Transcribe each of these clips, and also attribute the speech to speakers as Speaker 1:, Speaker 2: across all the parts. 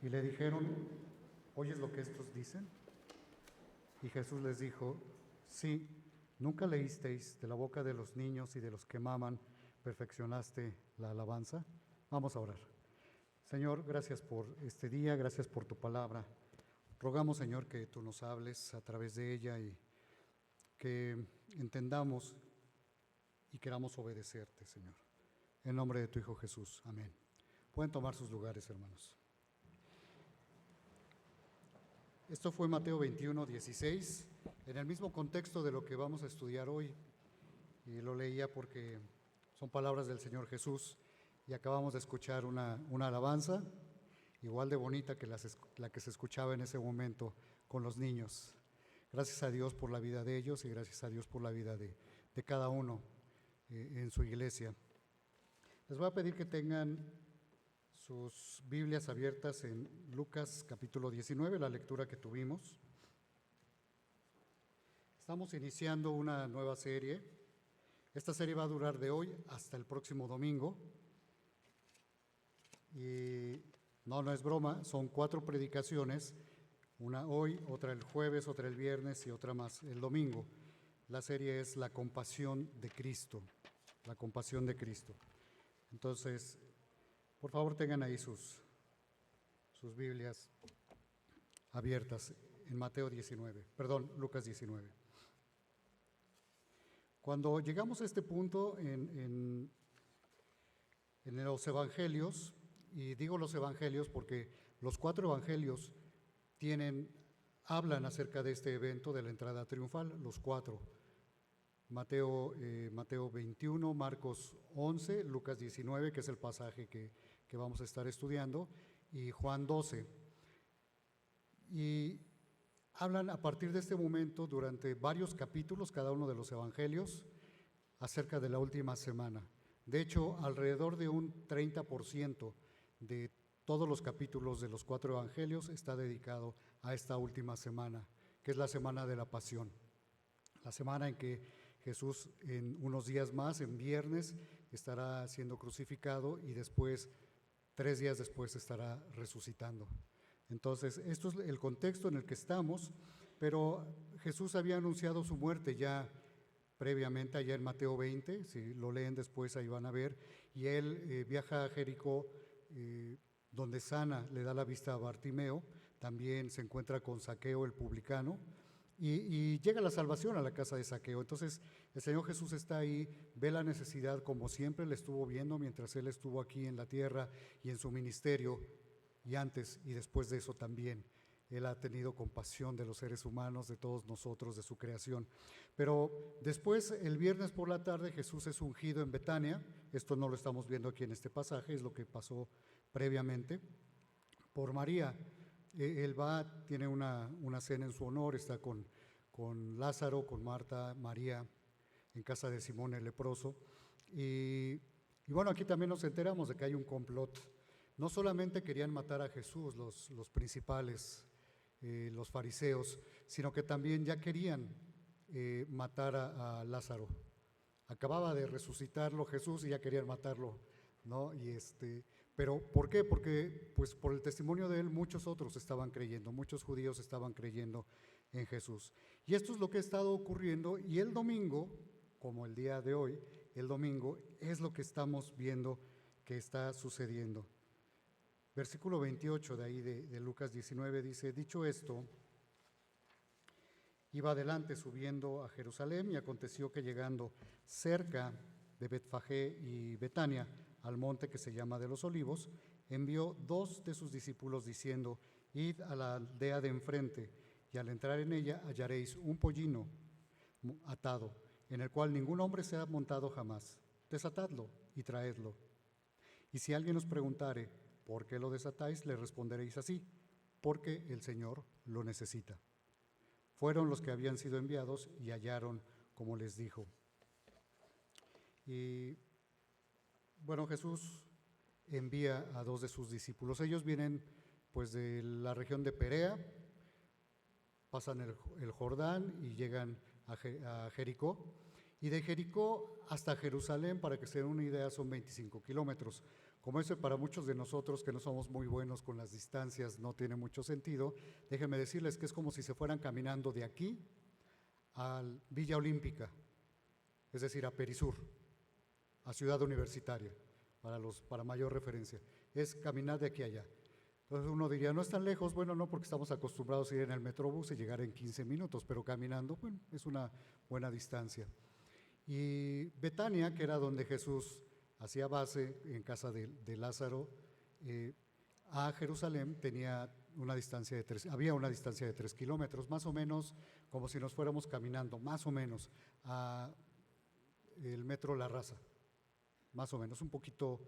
Speaker 1: Y le dijeron: ¿oyes lo que estos dicen? Y Jesús les dijo: sí, ¿nunca leísteis de la boca de los niños y de los que maman perfeccionaste la alabanza? Vamos a orar. Señor, gracias por este día, gracias por tu palabra. Rogamos, Señor, que tú nos hables a través de ella y que entendamos y queramos obedecerte, Señor. En nombre de tu Hijo Jesús, amén. Pueden tomar sus lugares, hermanos. Esto fue Mateo 21, 16, en el mismo contexto de lo que vamos a estudiar hoy. Y lo leía porque son palabras del Señor Jesús y acabamos de escuchar una alabanza igual de bonita que la que se escuchaba en ese momento con los niños. Gracias a Dios por la vida de ellos y gracias a Dios por la vida de cada uno en su iglesia. Les voy a pedir que tengan sus Biblias abiertas en Lucas capítulo 19, la lectura que tuvimos. Estamos iniciando una nueva serie. Esta serie va a durar de hoy hasta el próximo domingo. Y no es broma, son 4 predicaciones, una hoy, otra el jueves, otra el viernes y otra más el domingo. La serie es La compasión de Cristo, la compasión de Cristo. Entonces, por favor, tengan ahí sus Biblias abiertas en Lucas 19. Cuando llegamos a este punto en los evangelios, y digo los evangelios porque los 4 evangelios hablan acerca de este evento de la entrada triunfal, los 4. Mateo 21, Marcos 11, Lucas 19, que es el pasaje que vamos a estar estudiando, y Juan 12. Y hablan a partir de este momento durante varios capítulos, cada uno de los evangelios, acerca de la última semana. De hecho, alrededor de un 30% de todos los capítulos de los 4 evangelios está dedicado a esta última semana, que es la semana de la pasión. La semana en que Jesús en unos días más, en viernes, estará siendo crucificado y después, 3 días después, estará resucitando. Entonces, esto es el contexto en el que estamos, pero Jesús había anunciado su muerte ya previamente, allá en Mateo 20, si lo leen después ahí van a ver, y él viaja a Jericó, donde sana, le da la vista a Bartimeo, también se encuentra con Zaqueo el publicano, y llega la salvación a la casa de Zaqueo. Entonces el Señor Jesús está ahí, ve la necesidad como siempre le estuvo viendo mientras Él estuvo aquí en la tierra y en su ministerio, y antes y después de eso también. Él ha tenido compasión de los seres humanos, de todos nosotros, de su creación. Pero después, el viernes por la tarde, Jesús es ungido en Betania. Esto no lo estamos viendo aquí en este pasaje, es lo que pasó previamente, por María. Él tiene una cena en su honor, está con Lázaro, con Marta, María, en casa de Simón el leproso. Y bueno, aquí también nos enteramos de que hay un complot. No solamente querían matar a Jesús los principales, los fariseos, sino que también ya querían matar a Lázaro. Acababa de resucitarlo Jesús y ya querían matarlo, ¿no? Pero ¿por qué? Porque pues por el testimonio de él muchos otros estaban creyendo, muchos judíos estaban creyendo en Jesús. Y esto es lo que ha estado ocurriendo, y el domingo, como el día de hoy, el domingo es lo que estamos viendo que está sucediendo. Versículo 28 de ahí de Lucas 19 dice: dicho esto, iba adelante subiendo a Jerusalén, y aconteció que llegando cerca de Betfagé y Betania, al monte que se llama de los Olivos, envió 2 de sus discípulos diciendo: id a la aldea de enfrente, y al entrar en ella hallaréis un pollino atado, en el cual ningún hombre se ha montado jamás. Desatadlo y traedlo. Y si alguien os preguntare: ¿por qué lo desatáis?, le responderéis así: porque el Señor lo necesita. Fueron los que habían sido enviados y hallaron como les dijo. Y bueno, Jesús envía a 2 de sus discípulos. Ellos vienen pues de la región de Perea, pasan el Jordán y llegan a Jericó. Y de Jericó hasta Jerusalén, para que se den una idea, son 25 kilómetros. Como eso para muchos de nosotros que no somos muy buenos con las distancias no tiene mucho sentido, déjenme decirles que es como si se fueran caminando de aquí a Villa Olímpica, es decir, a Perisur, a Ciudad Universitaria, para mayor referencia. Es caminar de aquí a allá. Entonces uno diría, no es tan lejos, bueno, no, porque estamos acostumbrados a ir en el Metrobús y llegar en 15 minutos, pero caminando, bueno, es una buena distancia. Y Betania, que era donde Jesús hacía base en casa de Lázaro, a Jerusalén había una distancia de 3 kilómetros, más o menos como si nos fuéramos caminando, más o menos, a el metro La Raza, más o menos, un poquito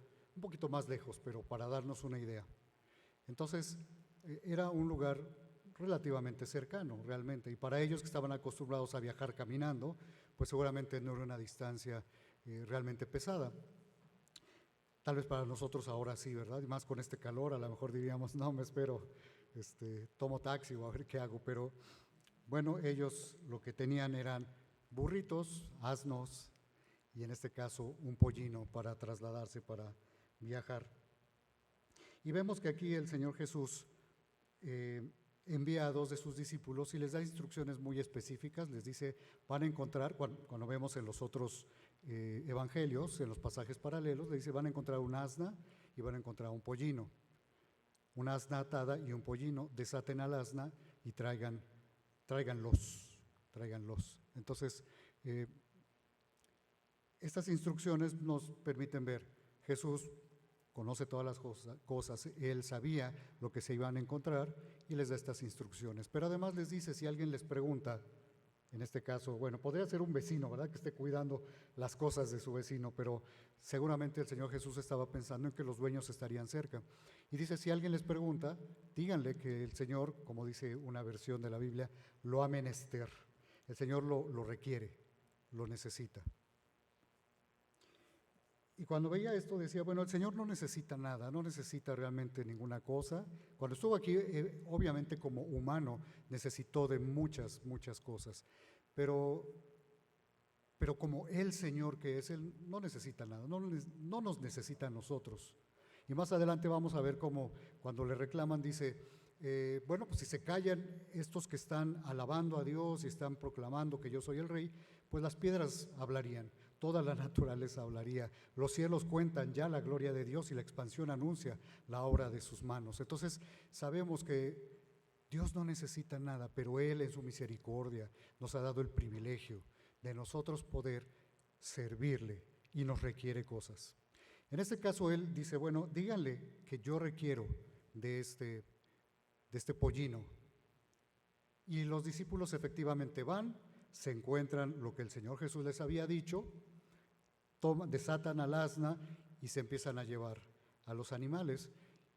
Speaker 1: más lejos, pero para darnos una idea. Entonces, era un lugar relativamente cercano, realmente, y para ellos que estaban acostumbrados a viajar caminando, pues seguramente no era una distancia realmente pesada. Tal vez para nosotros ahora sí, ¿verdad? Y más con este calor, a lo mejor diríamos, no, me espero, tomo taxi o a ver qué hago, pero bueno, ellos lo que tenían eran burritos, asnos, y en este caso un pollino para trasladarse, para viajar. Y vemos que aquí el Señor Jesús envía a 2 de sus discípulos y les da instrucciones muy específicas, les dice, van a encontrar, cuando vemos en los otros evangelios, en los pasajes paralelos, le dice, van a encontrar un asna y van a encontrar un pollino, un asna atada y un pollino, desaten al asna y tráiganlos. Entonces, estas instrucciones nos permiten ver, Jesús conoce todas las cosas, él sabía lo que se iban a encontrar y les da estas instrucciones. Pero además les dice, si alguien les pregunta, en este caso, bueno, podría ser un vecino, ¿verdad?, que esté cuidando las cosas de su vecino, pero seguramente el Señor Jesús estaba pensando en que los dueños estarían cerca. Y dice, si alguien les pregunta, díganle que el Señor, como dice una versión de la Biblia, lo ha menester. El Señor lo requiere, lo necesita. Y cuando veía esto decía, bueno, el Señor no necesita nada, no necesita realmente ninguna cosa. Cuando estuvo aquí, obviamente como humano, necesitó de muchas cosas, pero como el Señor que es, Él no necesita nada, no nos necesita a nosotros. Y más adelante vamos a ver cómo cuando le reclaman dice, bueno, pues si se callan estos que están alabando a Dios y están proclamando que yo soy el Rey, pues las piedras hablarían. Toda la naturaleza hablaría, los cielos cuentan ya la gloria de Dios y la expansión anuncia la obra de sus manos. Entonces sabemos que Dios no necesita nada, pero Él en su misericordia nos ha dado el privilegio de nosotros poder servirle y nos requiere cosas. En este caso Él dice, bueno, díganle que yo requiero de este pollino. Y los discípulos efectivamente van, se encuentran lo que el Señor Jesús les había dicho, desatan al asna y se empiezan a llevar a los animales,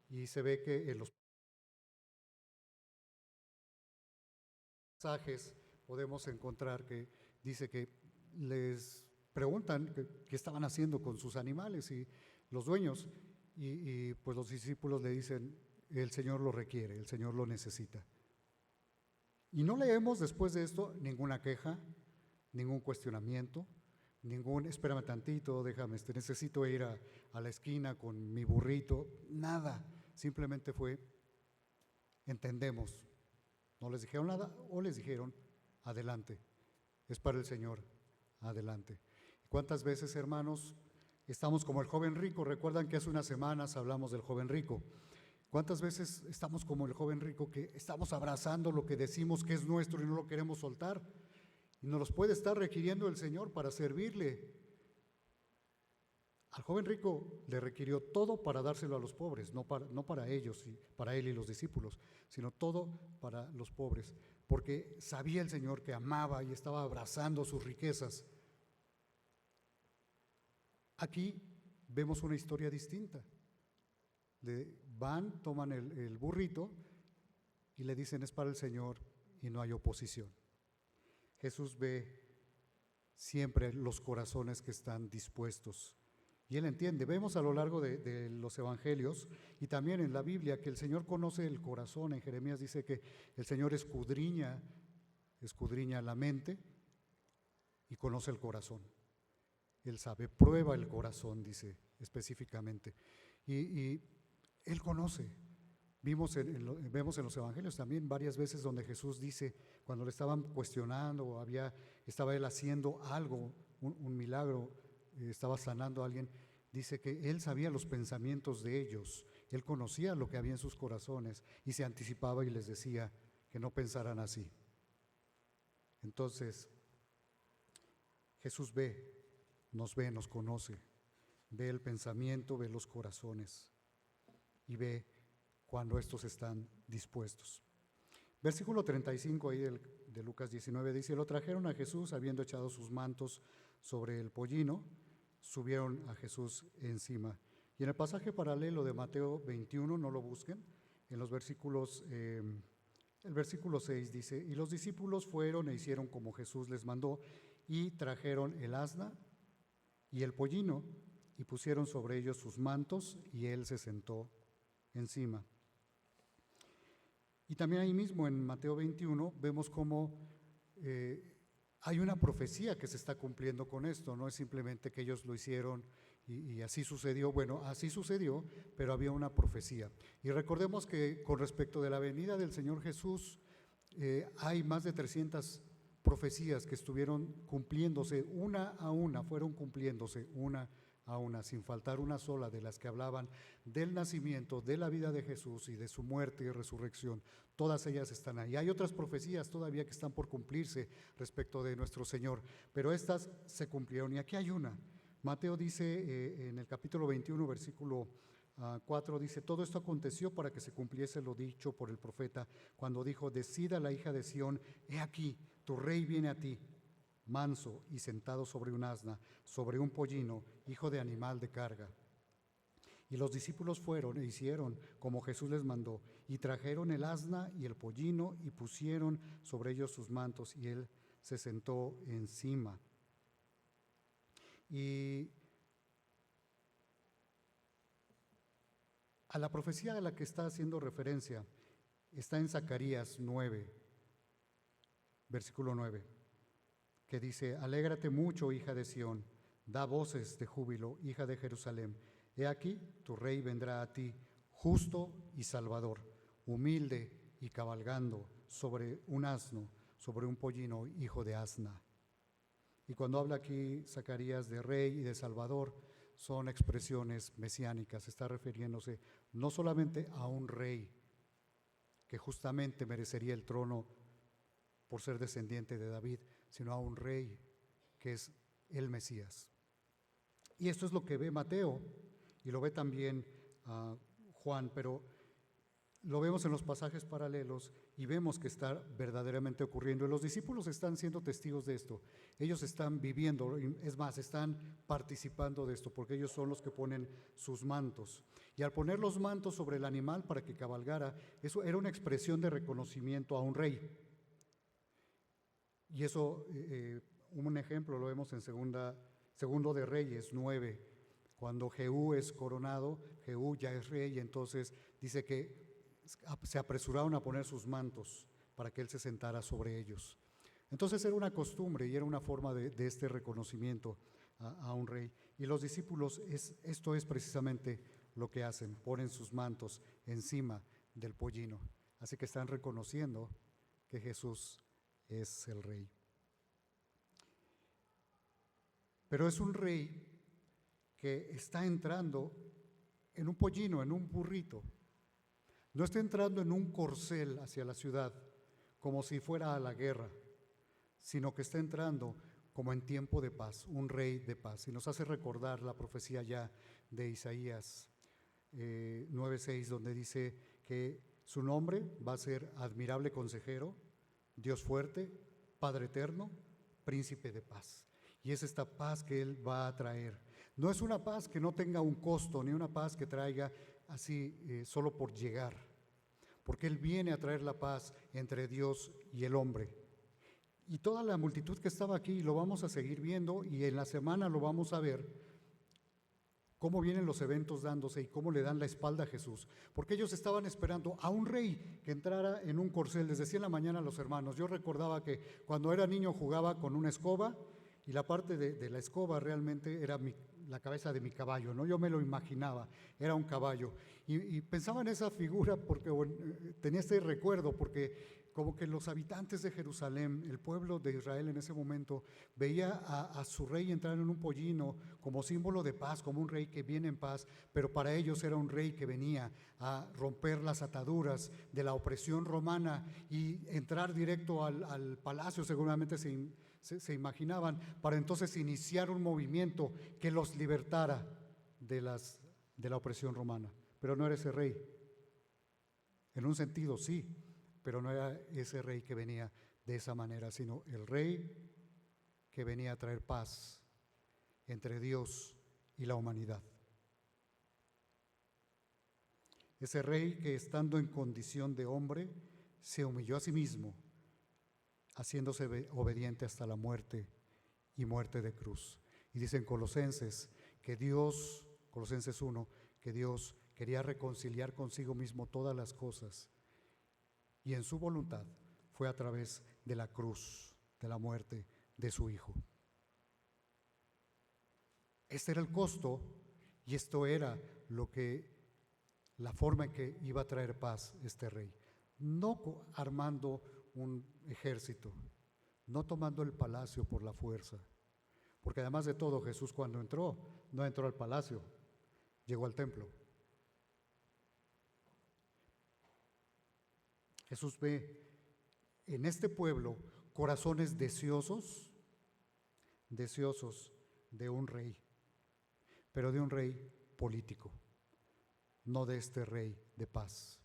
Speaker 1: y se ve que en los pasajes podemos encontrar que dice que les preguntan qué estaban haciendo con sus animales y los dueños, y pues los discípulos le dicen, el Señor lo requiere, el Señor lo necesita. Y no leemos después de esto ninguna queja, ningún cuestionamiento, espérame tantito, déjame, necesito ir a la esquina con mi burrito, nada, simplemente fue, entendemos, no les dijeron nada o les dijeron, adelante, es para el Señor, adelante. ¿Cuántas veces, hermanos, estamos como el joven rico? Recuerdan que hace unas semanas hablamos del joven rico. ¿Cuántas veces estamos como el joven rico que estamos abrazando lo que decimos que es nuestro y no lo queremos soltar? Y nos los puede estar requiriendo el Señor para servirle. Al joven rico le requirió todo para dárselo a los pobres, no para ellos, para él y los discípulos, sino todo para los pobres, porque sabía el Señor que amaba y estaba abrazando sus riquezas. Aquí vemos una historia distinta. Toman el burrito y le dicen es para el Señor y no hay oposición. Jesús ve siempre los corazones que están dispuestos y Él entiende. Vemos a lo largo de los evangelios y también en la Biblia que el Señor conoce el corazón. En Jeremías dice que el Señor escudriña la mente y conoce el corazón. Él sabe, prueba el corazón, dice específicamente. Y Él conoce. Vemos en los evangelios también varias veces donde Jesús dice, cuando le estaban cuestionando o estaba Él haciendo algo, un milagro, estaba sanando a alguien, dice que Él sabía los pensamientos de ellos, Él conocía lo que había en sus corazones y se anticipaba y les decía que no pensaran así. Entonces, Jesús nos conoce, ve el pensamiento, ve los corazones y ve cuando estos están dispuestos. Versículo 35 ahí de Lucas 19 dice, lo trajeron a Jesús habiendo echado sus mantos sobre el pollino, subieron a Jesús encima. Y en el pasaje paralelo de Mateo 21, no lo busquen, en los versículos, el versículo 6 dice, y los discípulos fueron e hicieron como Jesús les mandó, y trajeron el asna y el pollino, y pusieron sobre ellos sus mantos, y él se sentó encima. Y también ahí mismo en Mateo 21 vemos cómo hay una profecía que se está cumpliendo con esto, no es simplemente que ellos lo hicieron y así sucedió. Bueno, así sucedió, pero había una profecía. Y recordemos que con respecto de la venida del Señor Jesús, hay más de 300 profecías que estuvieron cumpliéndose una a una, fueron cumpliéndose una a una, sin faltar una sola de las que hablaban del nacimiento, de la vida de Jesús y de su muerte y resurrección. Todas ellas están ahí. Hay otras profecías todavía que están por cumplirse respecto de nuestro Señor, pero estas se cumplieron. Y aquí hay una. Mateo dice en el capítulo 21, versículo 4, dice, todo esto aconteció para que se cumpliese lo dicho por el profeta, cuando dijo, decida la hija de Sión, he aquí, tu rey viene a ti, manso y sentado sobre un asna, sobre un pollino, hijo de animal de carga. Y los discípulos fueron e hicieron como Jesús les mandó, y trajeron el asna y el pollino y pusieron sobre ellos sus mantos, y él se sentó encima. Y a la profecía a la que está haciendo referencia está en Zacarías 9, versículo 9. Que dice, alégrate mucho, hija de Sión, da voces de júbilo, hija de Jerusalén. He aquí, tu rey vendrá a ti, justo y salvador, humilde y cabalgando sobre un asno, sobre un pollino, hijo de asna. Y cuando habla aquí Zacarías de rey y de salvador, son expresiones mesiánicas, está refiriéndose no solamente a un rey que justamente merecería el trono por ser descendiente de David, sino a un rey que es el Mesías. Y esto es lo que ve Mateo y lo ve también Juan, pero lo vemos en los pasajes paralelos y vemos que está verdaderamente ocurriendo. Y los discípulos están siendo testigos de esto. Ellos están viviendo, es más, están participando de esto, porque ellos son los que ponen sus mantos. Y al poner los mantos sobre el animal para que cabalgara, eso era una expresión de reconocimiento a un rey. Y eso, un ejemplo lo vemos en Segundo de Reyes 9, cuando Jehú es coronado, Jehú ya es rey, entonces dice que se apresuraron a poner sus mantos para que él se sentara sobre ellos. Entonces era una costumbre y era una forma de este reconocimiento a un rey. Y los discípulos, esto es precisamente lo que hacen, ponen sus mantos encima del pollino. Así que están reconociendo que Jesús es el rey. Pero es un rey que está entrando en un pollino, en un burrito. No está entrando en un corcel hacia la ciudad, como si fuera a la guerra, sino que está entrando como en tiempo de paz, un rey de paz. Y nos hace recordar la profecía ya de Isaías 9:6, donde dice que su nombre va a ser admirable consejero, Dios fuerte, Padre eterno, príncipe de paz. Y es esta paz que Él va a traer. No es una paz que no tenga un costo, ni una paz que traiga así solo por llegar, porque Él viene a traer la paz entre Dios y el hombre. Y toda la multitud que estaba aquí, lo vamos a seguir viendo y en la semana lo vamos a ver, cómo vienen los eventos dándose y cómo le dan la espalda a Jesús, porque ellos estaban esperando a un rey que entrara en un corcel. Les decía en la mañana a los hermanos, yo recordaba que cuando era niño jugaba con una escoba y la parte de la escoba realmente era la cabeza de mi caballo, ¿no? Yo me lo imaginaba, era un caballo. Y pensaba en esa figura porque tenía este recuerdo, porque como que los habitantes de Jerusalén, el pueblo de Israel en ese momento, veía a su rey entrar en un pollino como símbolo de paz, como un rey que viene en paz, pero para ellos era un rey que venía a romper las ataduras de la opresión romana y entrar directo al palacio, seguramente se imaginaban, para entonces iniciar un movimiento que los libertara de la opresión romana. Pero no era ese rey. En un sentido sí, pero no era ese rey que venía de esa manera, sino el rey que venía a traer paz entre Dios y la humanidad. Ese rey que, estando en condición de hombre, se humilló a sí mismo, haciéndose obediente hasta la muerte y muerte de cruz. Y dice en Colosenses que Dios, Colosenses 1, que Dios quería reconciliar consigo mismo todas las cosas, y en su voluntad fue a través de la cruz, de la muerte de su Hijo. Este era el costo y esto era la forma en que iba a traer paz este rey. No armando un ejército, no tomando el palacio por la fuerza, porque además de todo Jesús cuando entró, no entró al palacio, llegó al templo. Jesús ve en este pueblo corazones deseosos de un rey, pero de un rey político, no de este rey de paz.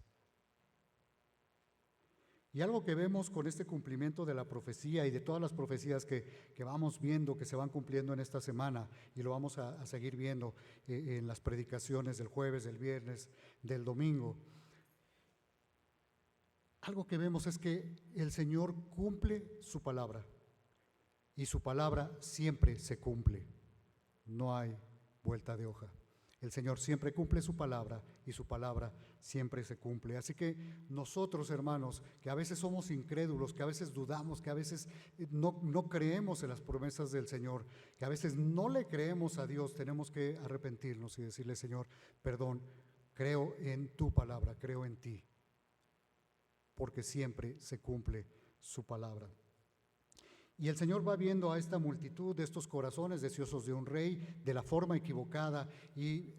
Speaker 1: Y algo que vemos con este cumplimiento de la profecía y de todas las profecías que vamos viendo, que se van cumpliendo en esta semana, y lo vamos a seguir viendo en las predicaciones del jueves, del viernes, del domingo. Algo que vemos es que el Señor cumple su palabra y su palabra siempre se cumple. No hay vuelta de hoja. El Señor siempre cumple su palabra y su palabra siempre se cumple. Así que nosotros, hermanos, que a veces somos incrédulos, que a veces dudamos, que a veces no creemos en las promesas del Señor, que a veces no le creemos a Dios, tenemos que arrepentirnos y decirle: Señor, perdón, creo en tu palabra, creo en ti, porque siempre se cumple su palabra. Y el Señor va viendo a esta multitud de estos corazones deseosos de un rey de la forma equivocada, y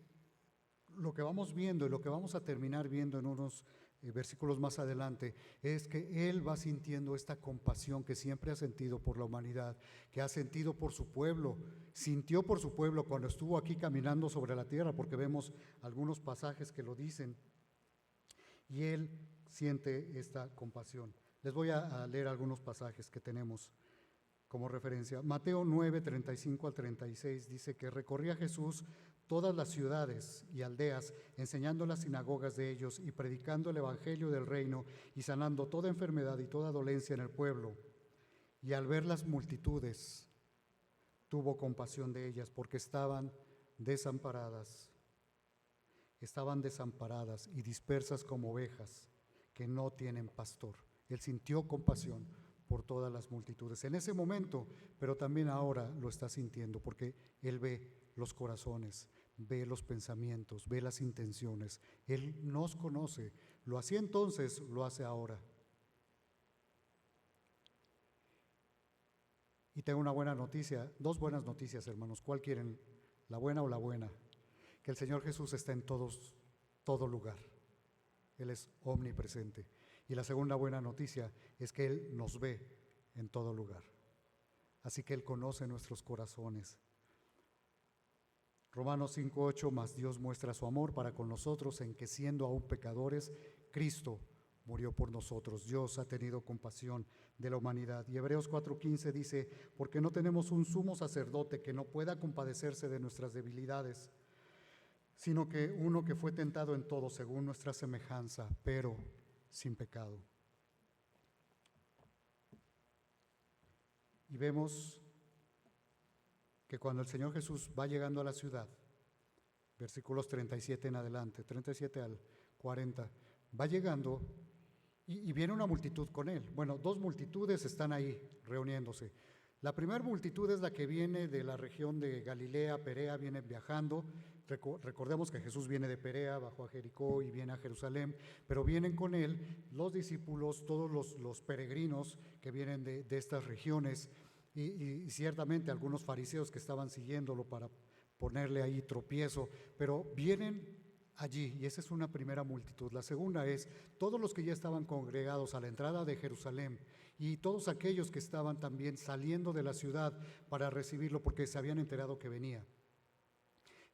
Speaker 1: lo que vamos viendo y lo que vamos a terminar viendo en unos versículos más adelante es que Él va sintiendo esta compasión que siempre ha sentido por la humanidad, que ha sentido por su pueblo, sintió por su pueblo cuando estuvo aquí caminando sobre la tierra, porque vemos algunos pasajes que lo dicen, y Él siente esta compasión. Les voy a leer algunos pasajes que tenemos como referencia. Mateo 9, 35 al 36 dice que recorría Jesús todas las ciudades y aldeas, enseñando en las sinagogas de ellos y predicando el evangelio del reino y sanando toda enfermedad y toda dolencia en el pueblo. Y al ver las multitudes, tuvo compasión de ellas, porque estaban desamparadas y dispersas como ovejas que no tienen pastor. Él sintió compasión por todas las multitudes en ese momento, pero también ahora lo está sintiendo, porque Él ve los corazones, ve los pensamientos, ve las intenciones. Él nos conoce, lo hacía entonces, lo hace ahora. Y tengo una buena noticia, dos buenas noticias, hermanos. ¿Cuál quieren? ¿La buena o la buena? Que el Señor Jesús está en todo lugar. Él es omnipresente. Y la segunda buena noticia es que Él nos ve en todo lugar. Así que Él conoce nuestros corazones. Romanos 5:8, mas Dios muestra su amor para con nosotros en que, siendo aún pecadores, Cristo murió por nosotros. Dios ha tenido compasión de la humanidad. Y Hebreos 4:15 dice: porque no tenemos un sumo sacerdote que no pueda compadecerse de nuestras debilidades, sino que uno que fue tentado en todo según nuestra semejanza, pero sin pecado. Y vemos que cuando el Señor Jesús va llegando a la ciudad, versículos 37 en adelante, 37 al 40, va llegando y viene una multitud con Él. Bueno, dos multitudes están ahí reuniéndose. La primera multitud es la que viene de la región de Galilea, Perea, viene viajando. Recordemos que Jesús viene de Perea, bajó a Jericó y viene a Jerusalén, pero vienen con él los discípulos, todos los peregrinos que vienen de estas regiones y ciertamente algunos fariseos que estaban siguiéndolo para ponerle ahí tropiezo, pero vienen allí y esa es una primera multitud. La segunda es todos los que ya estaban congregados a la entrada de Jerusalén y todos aquellos que estaban también saliendo de la ciudad para recibirlo porque se habían enterado que venía.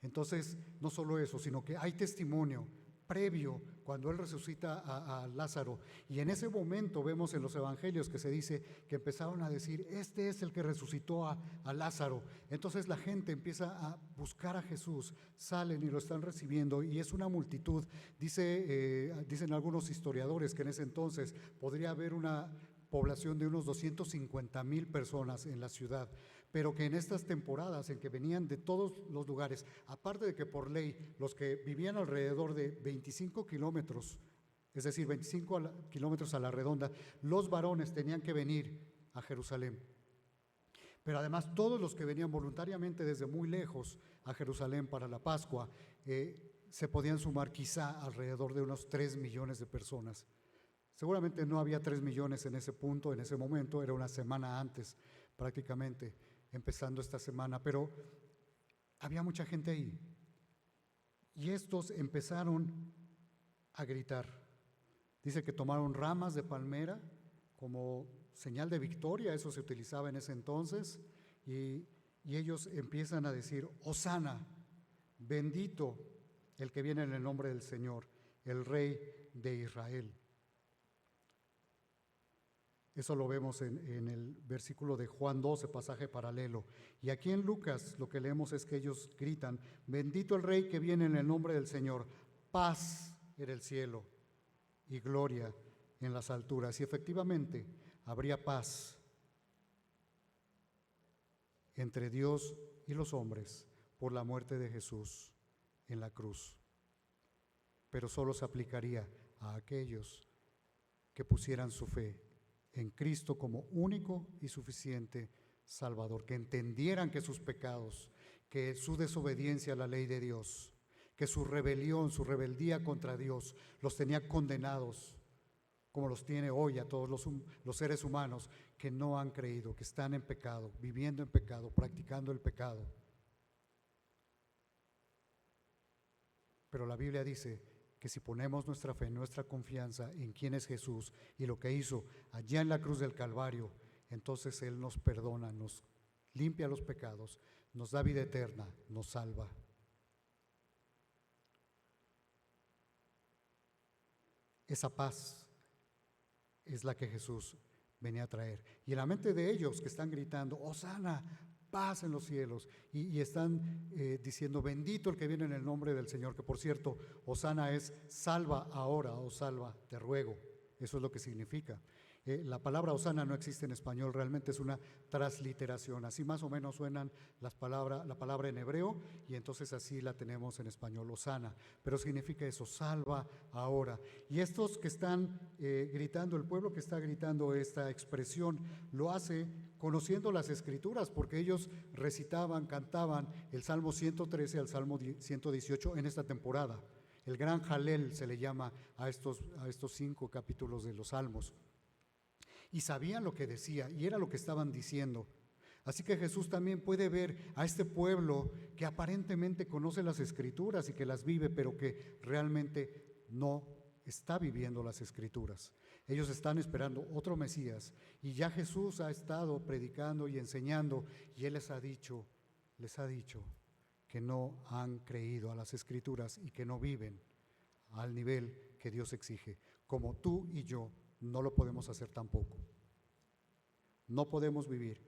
Speaker 1: Entonces, no solo eso, sino que hay testimonio previo cuando Él resucita a Lázaro. Y en ese momento vemos en los evangelios que se dice que empezaron a decir, este es el que resucitó a Lázaro. Entonces la gente empieza a buscar a Jesús, salen y lo están recibiendo y es una multitud. Dicen algunos historiadores que en ese entonces podría haber una población de unos 250,000 personas en la ciudad, pero que en estas temporadas en que venían de todos los lugares, aparte de que por ley los que vivían alrededor de 25 kilómetros, es decir, 25 kilómetros a la redonda, los varones tenían que venir a Jerusalén. Pero además todos los que venían voluntariamente desde muy lejos a Jerusalén para la Pascua, se podían sumar quizá alrededor de unos 3 millones de personas. Seguramente no había 3 millones en ese punto, en ese momento, era una semana antes prácticamente, empezando esta semana, pero había mucha gente ahí. Y estos empezaron a gritar. Dice que tomaron ramas de palmera como señal de victoria, eso se utilizaba en ese entonces, y ellos empiezan a decir, Hosana, bendito el que viene en el nombre del Señor, el Rey de Israel. Eso lo vemos en el versículo de Juan 12, pasaje paralelo. Y aquí en Lucas lo que leemos es que ellos gritan, bendito el Rey que viene en el nombre del Señor, paz en el cielo y gloria en las alturas. Y efectivamente habría paz entre Dios y los hombres por la muerte de Jesús en la cruz. Pero solo se aplicaría a aquellos que pusieran su fe en Cristo como único y suficiente Salvador, que entendieran que sus pecados, que su desobediencia a la ley de Dios, que su rebelión, su rebeldía contra Dios los tenía condenados, como los tiene hoy a todos los seres humanos que no han creído, que están en pecado, viviendo en pecado, practicando el pecado. Pero la Biblia dice que si ponemos nuestra fe, nuestra confianza en quién es Jesús y lo que hizo allá en la cruz del Calvario, entonces Él nos perdona, nos limpia los pecados, nos da vida eterna, nos salva. Esa paz es la que Jesús venía a traer. Y en la mente de ellos que están gritando, Hosana, paz en los cielos, y están diciendo, bendito el que viene en el nombre del Señor, que por cierto, Hosana es salva ahora, o salva, te ruego, eso es lo que significa. La palabra Hosana no existe en español, realmente es una transliteración, así más o menos suenan la palabra en hebreo, y entonces así la tenemos en español, Hosana, pero significa eso, salva ahora. Y estos que están gritando, el pueblo que está gritando esta expresión, lo hace conociendo las Escrituras, porque ellos recitaban, cantaban el Salmo 113 al Salmo 118 en esta temporada. El gran Jalel se le llama a estos 5 capítulos de los Salmos. Y sabían lo que decía y era lo que estaban diciendo. Así que Jesús también puede ver a este pueblo que aparentemente conoce las Escrituras y que las vive, pero que realmente no está viviendo las Escrituras. Ellos están esperando otro Mesías y ya Jesús ha estado predicando y enseñando y Él les ha dicho que no han creído a las Escrituras y que no viven al nivel que Dios exige, como tú y yo no lo podemos hacer tampoco. No podemos vivir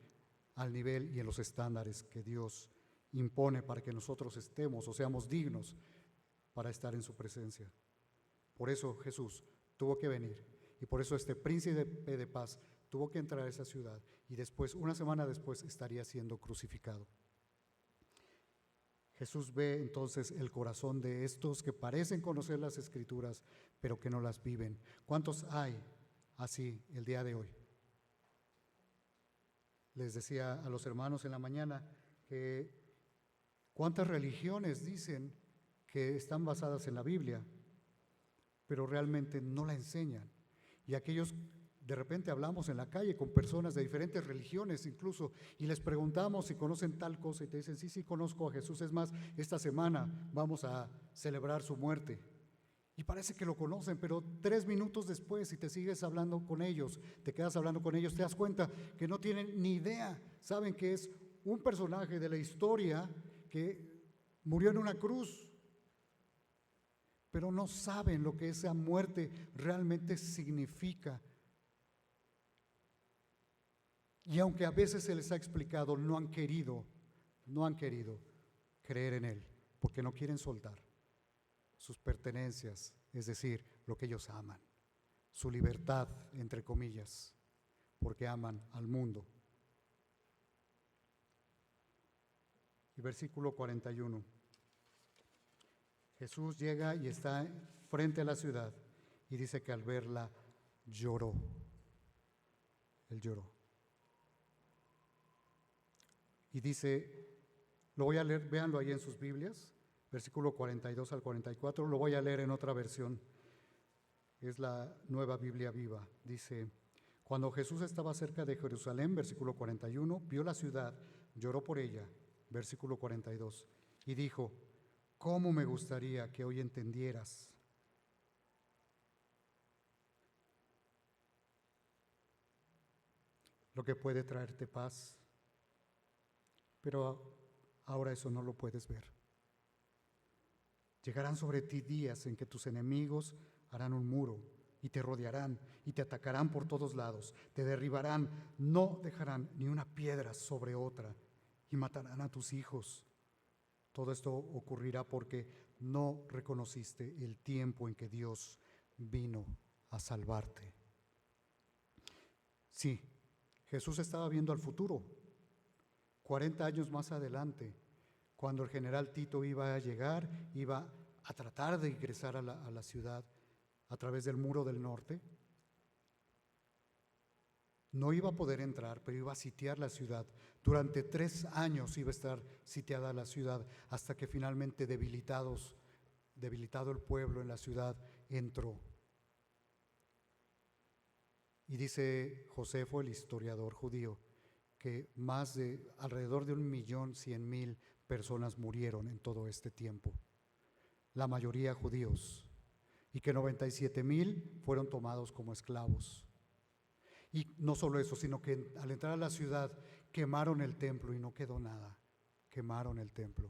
Speaker 1: al nivel y en los estándares que Dios impone para que nosotros estemos o seamos dignos para estar en su presencia. Por eso Jesús tuvo que venir y por eso este príncipe de paz tuvo que entrar a esa ciudad y después, una semana después, estaría siendo crucificado. Jesús ve entonces el corazón de estos que parecen conocer las Escrituras, pero que no las viven. ¿Cuántos hay así el día de hoy? Les decía a los hermanos en la mañana que cuántas religiones dicen que están basadas en la Biblia, pero realmente no la enseñan. Y aquellos, de repente hablamos en la calle con personas de diferentes religiones incluso, y les preguntamos si conocen tal cosa, y te dicen, sí, sí, conozco a Jesús. Es más, esta semana vamos a celebrar su muerte. Y parece que lo conocen, pero 3 minutos después, si te sigues hablando con ellos, te quedas hablando con ellos, te das cuenta que no tienen ni idea. Saben que es un personaje de la historia que murió en una cruz, pero no saben lo que esa muerte realmente significa. Y aunque a veces se les ha explicado, no han querido creer en Él, porque no quieren soltar sus pertenencias, es decir, lo que ellos aman, su libertad, entre comillas, porque aman al mundo. Y versículo 41. Jesús llega y está frente a la ciudad y dice que al verla lloró. Él lloró. Y dice, lo voy a leer, véanlo ahí en sus Biblias, versículo 42 al 44, lo voy a leer en otra versión, es la Nueva Biblia Viva. Dice, cuando Jesús estaba cerca de Jerusalén, versículo 41, vio la ciudad, lloró por ella, versículo 42, y dijo, ¿cómo me gustaría que hoy entendieras? Lo que puede traerte paz, pero ahora eso no lo puedes ver. Llegarán sobre ti días en que tus enemigos harán un muro y te rodearán y te atacarán por todos lados, te derribarán, no dejarán ni una piedra sobre otra y matarán a tus hijos. Todo esto ocurrirá porque no reconociste el tiempo en que Dios vino a salvarte. Sí, Jesús estaba viendo al futuro. 40 años más adelante, cuando el general Tito iba a llegar, iba a tratar de ingresar a la ciudad a través del muro del norte. No iba a poder entrar, pero iba a sitiar la ciudad. Durante 3 años iba a estar sitiada la ciudad, hasta que finalmente debilitado el pueblo en la ciudad, entró. Y dice Josefo, el historiador judío, que alrededor de 1.100.000 personas murieron en todo este tiempo, la mayoría judíos, y que 97.000 fueron tomados como esclavos. Y no solo eso, sino que al entrar a la ciudad quemaron el templo y no quedó nada, quemaron el templo.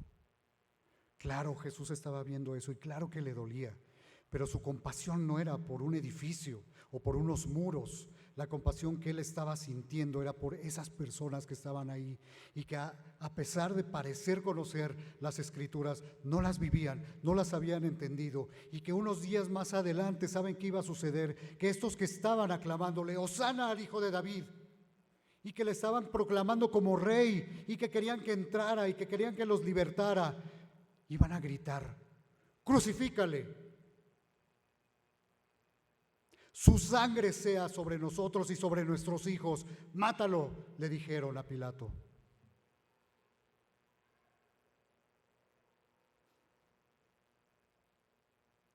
Speaker 1: Claro, Jesús estaba viendo eso y claro que le dolía, pero su compasión no era por un edificio o por unos muros. La compasión que él estaba sintiendo era por esas personas que estaban ahí y que a pesar de parecer conocer las Escrituras, no las vivían, no las habían entendido, y que unos días más adelante, ¿saben qué iba a suceder? Que estos que estaban aclamándole, Hosana al Hijo de David, y que le estaban proclamando como rey, y que querían que entrara, y que querían que los libertara, iban a gritar, crucifícale. Su sangre sea sobre nosotros y sobre nuestros hijos. Mátalo, le dijeron a Pilato.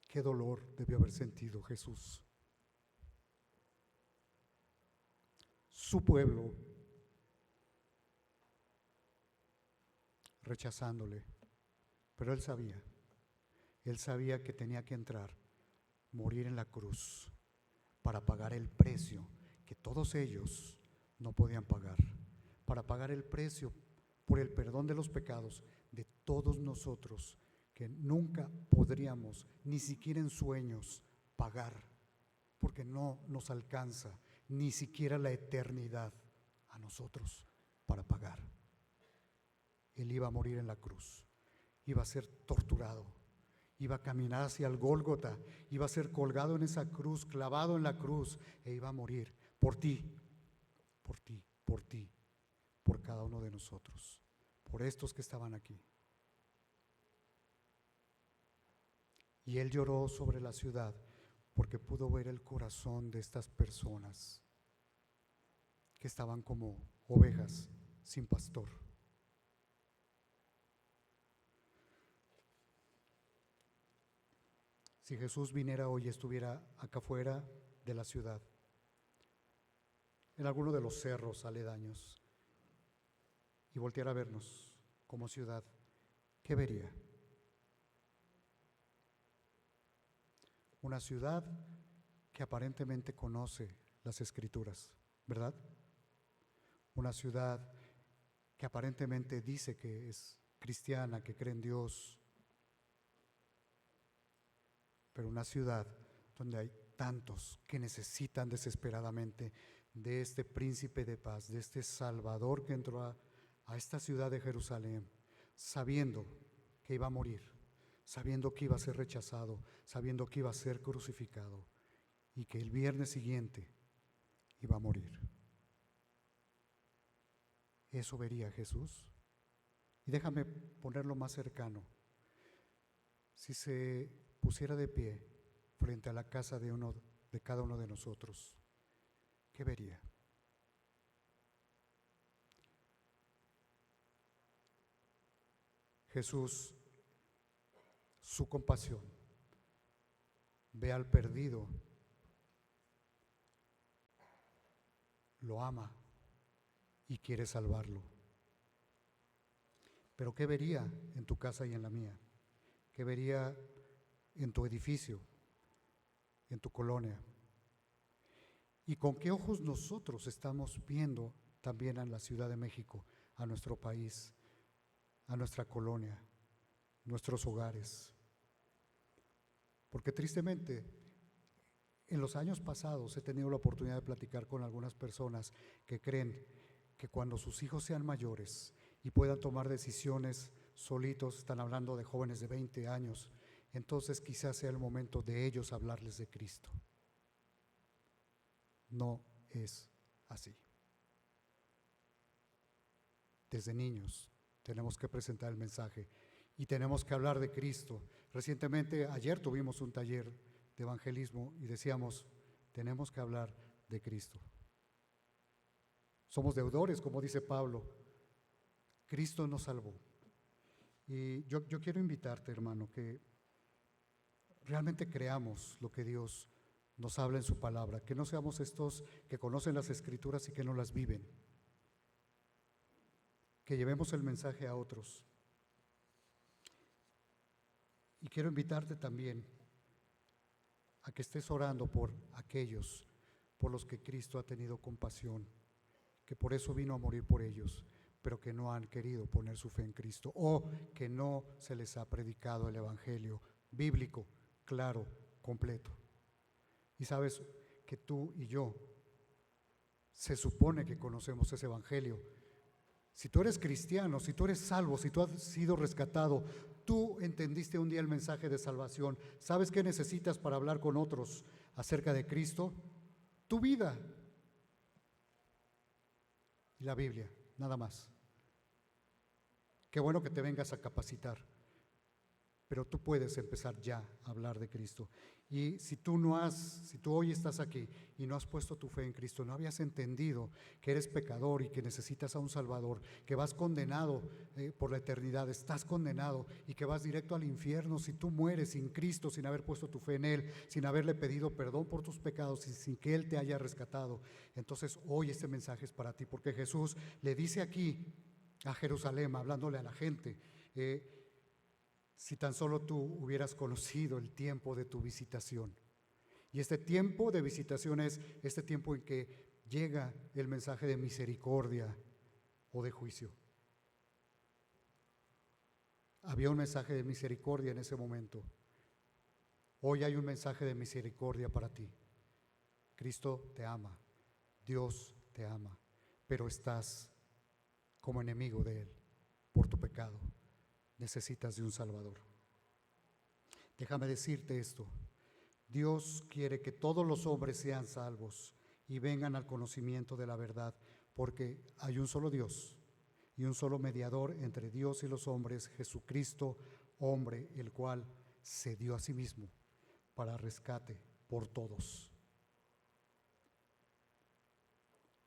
Speaker 1: Qué dolor debió haber sentido Jesús. Su pueblo rechazándole, pero él sabía que tenía que entrar, morir en la cruz, para pagar el precio que todos ellos no podían pagar, para pagar el precio por el perdón de los pecados de todos nosotros que nunca podríamos, ni siquiera en sueños, pagar, porque no nos alcanza ni siquiera la eternidad a nosotros para pagar. Él iba a morir en la cruz, iba a ser torturado, iba a caminar hacia el Gólgota, iba a ser colgado en esa cruz, clavado en la cruz, e iba a morir por ti, por ti, por ti, por cada uno de nosotros, por estos que estaban aquí. Y él lloró sobre la ciudad porque pudo ver el corazón de estas personas que estaban como ovejas sin pastor. Si Jesús viniera hoy y estuviera acá afuera de la ciudad, en alguno de los cerros aledaños, y volteara a vernos como ciudad, ¿qué vería? Una ciudad que aparentemente conoce las Escrituras, ¿verdad? Una ciudad que aparentemente dice que es cristiana, que cree en Dios, pero una ciudad donde hay tantos que necesitan desesperadamente de este príncipe de paz, de este Salvador que entró a esta ciudad de Jerusalén, sabiendo que iba a morir, sabiendo que iba a ser rechazado, sabiendo que iba a ser crucificado y que el viernes siguiente iba a morir. Eso vería Jesús. Y déjame ponerlo más cercano. Si se pusiera de pie frente a la casa de cada uno de nosotros, ¿qué vería? Jesús, su compasión, ve al perdido, lo ama y quiere salvarlo. Pero ¿qué vería en tu casa y en la mía? ¿Qué vería en tu edificio, en tu colonia? ¿Y con qué ojos nosotros estamos viendo también a la Ciudad de México, a nuestro país, a nuestra colonia, nuestros hogares? Porque tristemente, en los años pasados he tenido la oportunidad de platicar con algunas personas que creen que cuando sus hijos sean mayores y puedan tomar decisiones solitos, están hablando de jóvenes de 20 años, entonces quizás sea el momento de ellos hablarles de Cristo. No es así. Desde niños tenemos que presentar el mensaje y tenemos que hablar de Cristo. Recientemente, ayer tuvimos un taller de evangelismo y decíamos, tenemos que hablar de Cristo. Somos deudores, como dice Pablo. Cristo nos salvó. Y yo quiero invitarte, hermano, que realmente creamos lo que Dios nos habla en su palabra, que no seamos estos que conocen las Escrituras y que no las viven, que llevemos el mensaje a otros. Y quiero invitarte también a que estés orando por aquellos por los que Cristo ha tenido compasión, que por eso vino a morir por ellos, pero que no han querido poner su fe en Cristo o que no se les ha predicado el evangelio bíblico, claro, completo. Y sabes que tú y yo se supone que conocemos ese evangelio. Si tú eres cristiano, si tú eres salvo, si tú has sido rescatado, tú entendiste un día el mensaje de salvación, ¿sabes qué necesitas para hablar con otros acerca de Cristo? Tu vida y la Biblia, nada más. Qué bueno que te vengas a capacitar, pero tú puedes empezar ya a hablar de Cristo. Y si tú hoy estás aquí y no has puesto tu fe en Cristo, no habías entendido que eres pecador y que necesitas a un Salvador, que vas condenado por la eternidad, estás condenado y que vas directo al infierno si tú mueres sin Cristo, sin haber puesto tu fe en Él, sin haberle pedido perdón por tus pecados y sin que Él te haya rescatado. Entonces hoy este mensaje es para ti, porque Jesús le dice aquí a Jerusalén, hablándole a la gente, si tan solo tú hubieras conocido el tiempo de tu visitación. Y este tiempo de visitación es este tiempo en que llega el mensaje de misericordia o de juicio. Había un mensaje de misericordia en ese momento. Hoy hay un mensaje de misericordia para ti. Cristo te ama, Dios te ama, pero estás como enemigo de Él por tu pecado. Necesitas de un Salvador. Déjame decirte esto: Dios quiere que todos los hombres sean salvos y vengan al conocimiento de la verdad, porque hay un solo Dios y un solo mediador entre Dios y los hombres, Jesucristo, hombre, el cual se dio a sí mismo para rescate por todos.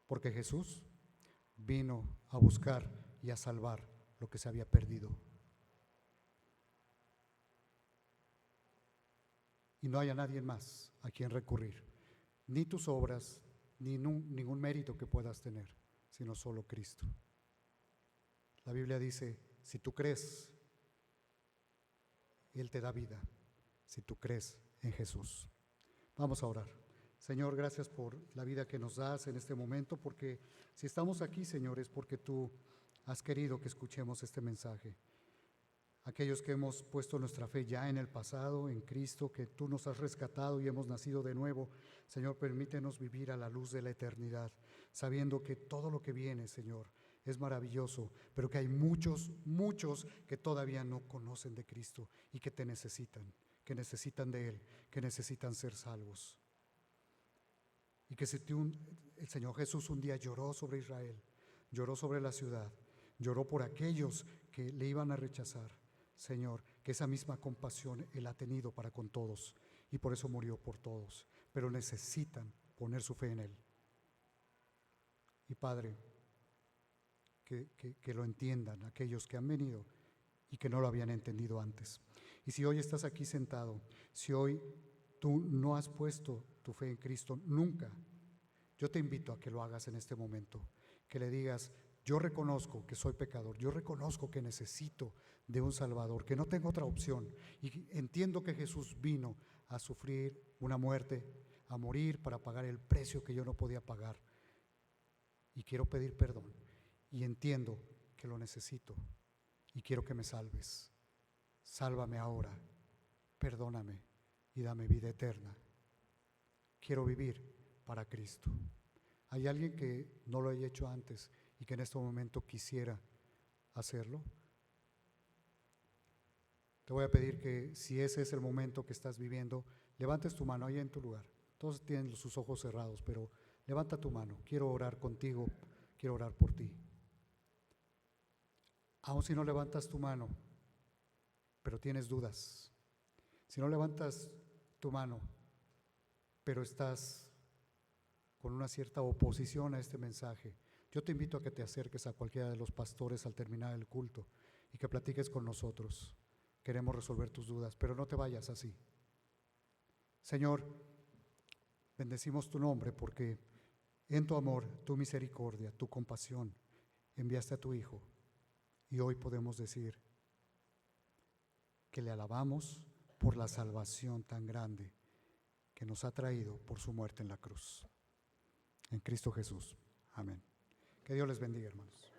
Speaker 1: Porque Jesús vino a buscar y a salvar lo que se había perdido. Y no haya nadie más a quien recurrir, ni tus obras, ni ningún mérito que puedas tener, sino solo Cristo. La Biblia dice, si tú crees, Él te da vida, si tú crees en Jesús. Vamos a orar. Señor, gracias por la vida que nos das en este momento, porque si estamos aquí, Señor, es porque tú has querido que escuchemos este mensaje. Aquellos que hemos puesto nuestra fe ya en el pasado, en Cristo, que tú nos has rescatado y hemos nacido de nuevo, Señor, permítenos vivir a la luz de la eternidad, sabiendo que todo lo que viene, Señor, es maravilloso, pero que hay muchos que todavía no conocen de Cristo y que te necesitan, que necesitan de Él, que necesitan ser salvos. Y que si el Señor Jesús un día lloró sobre Israel, lloró sobre la ciudad, lloró por aquellos que le iban a rechazar, Señor, que esa misma compasión Él ha tenido para con todos y por eso murió por todos, pero necesitan poner su fe en Él. Y Padre, que lo entiendan aquellos que han venido y que no lo habían entendido antes. Y si hoy estás aquí sentado, si hoy tú no has puesto tu fe en Cristo nunca, yo te invito a que lo hagas en este momento, que le digas, yo reconozco que soy pecador, yo reconozco que necesito de un Salvador, que no tengo otra opción y entiendo que Jesús vino a sufrir una muerte, a morir para pagar el precio que yo no podía pagar y quiero pedir perdón y entiendo que lo necesito y quiero que me salves. Sálvame ahora, perdóname y dame vida eterna. Quiero vivir para Cristo. ¿Hay alguien que no lo haya hecho antes y que en este momento quisiera hacerlo? Te voy a pedir que si ese es el momento que estás viviendo, levantes tu mano ahí en tu lugar. Todos tienen sus ojos cerrados, pero levanta tu mano. Quiero orar contigo, quiero orar por ti. Aun si no levantas tu mano, pero tienes dudas, si no levantas tu mano, pero estás con una cierta oposición a este mensaje, yo te invito a que te acerques a cualquiera de los pastores al terminar el culto y que platiques con nosotros. Queremos resolver tus dudas, pero no te vayas así. Señor, bendecimos tu nombre porque en tu amor, tu misericordia, tu compasión, enviaste a tu Hijo y hoy podemos decir que le alabamos por la salvación tan grande que nos ha traído por su muerte en la cruz. En Cristo Jesús. Amén. Que Dios les bendiga, hermanos.